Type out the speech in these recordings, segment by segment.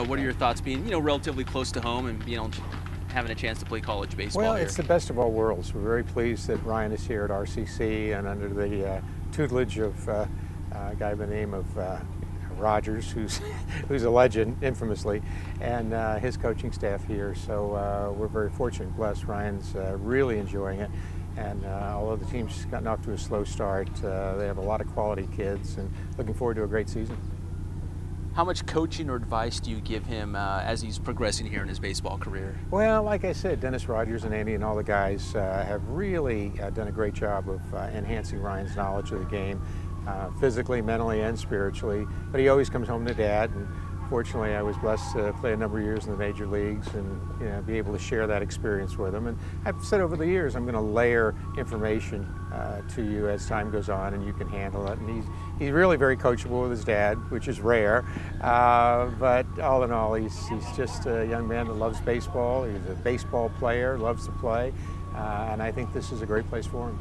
what are your thoughts being, relatively close to home and having a chance to play college baseball Well, here? it's the best of all worlds. We're very pleased that Ryan is here at RCC and under the tutelage of a guy by the name of Rogers, who's a legend, infamously, and his coaching staff here. So we're very fortunate and blessed. Ryan's really enjoying it. And although the team's gotten off to a slow start, they have a lot of quality kids and looking forward to a great season. How much coaching or advice do you give him as he's progressing here in his baseball career? Well, like I said, Dennis Rogers and Andy and all the guys have really done a great job of enhancing Ryan's knowledge of the game, physically, mentally, and spiritually. But he always comes home to Dad, and fortunately I was blessed to play a number of years in the major leagues and be able to share that experience with him. And I've said over the years I'm going to layer information to you as time goes on, and you can handle it. And he's really very coachable with his dad, which is rare. But all in all, he's just a young man that loves baseball. He's a baseball player, loves to play, and I think this is a great place for him.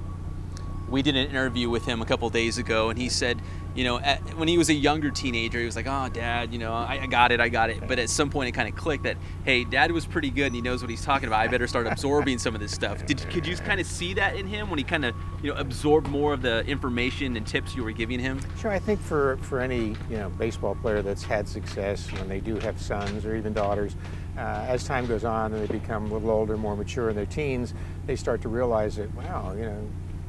We did an interview with him a couple days ago, and he said, when he was a younger teenager, he was like, "Oh, Dad, I got it." But at some point, it kind of clicked that, hey, Dad was pretty good, and he knows what he's talking about. I better start absorbing some of this stuff. Could you kind of see that in him when he kind of, absorbed more of the information and tips you were giving him? Sure. I think for any baseball player that's had success, when they do have sons or even daughters, as time goes on and they become a little older, more mature in their teens, they start to realize that, wow,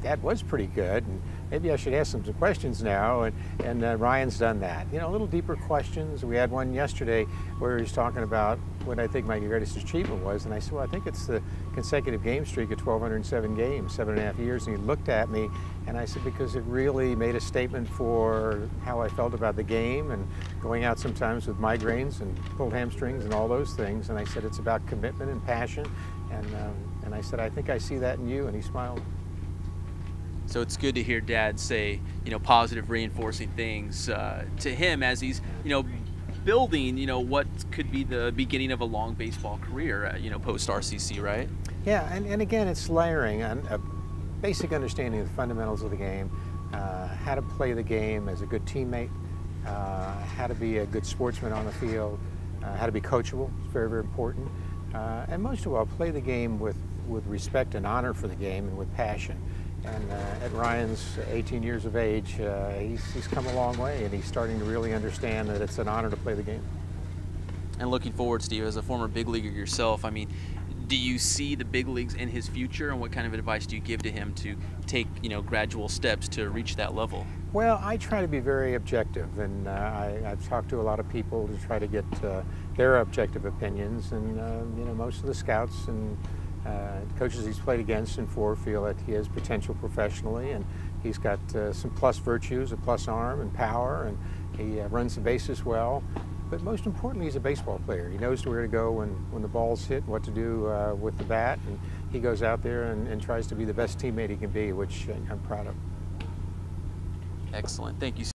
Dad was pretty good, and maybe I should ask him some questions now, and Ryan's done that. A little deeper questions. We had one yesterday where he was talking about what I think my greatest achievement was, and I said, well, I think it's the consecutive game streak of 1,207 games, 7.5 years, and he looked at me, and I said, because it really made a statement for how I felt about the game, and going out sometimes with migraines and pulled hamstrings and all those things, and I said, it's about commitment and passion, and I said, I think I see that in you, and he smiled. So it's good to hear Dad say, positive reinforcing things to him as he's, building, what could be the beginning of a long baseball career, post RCC, right? Yeah, and again, it's layering on a basic understanding of the fundamentals of the game, how to play the game as a good teammate, how to be a good sportsman on the field, how to be coachable. It's very, very important. And most of all, play the game with respect and honor for the game and with passion. And at Ryan's 18 years of age, he's come a long way, and he's starting to really understand that it's an honor to play the game. And looking forward, Steve, as a former big leaguer yourself, do you see the big leagues in his future, and what kind of advice do you give to him to take, gradual steps to reach that level? Well, I try to be very objective, and I've talked to a lot of people to try to get their objective opinions, and most of the scouts and coaches he's played against and for feel that he has potential professionally, and he's got some plus virtues, a plus arm and power, and he runs the bases well. But most importantly, he's a baseball player. He knows where to go when the ball's hit, what to do with the bat, and he goes out there and tries to be the best teammate he can be, which I'm proud of. Excellent. Thank you.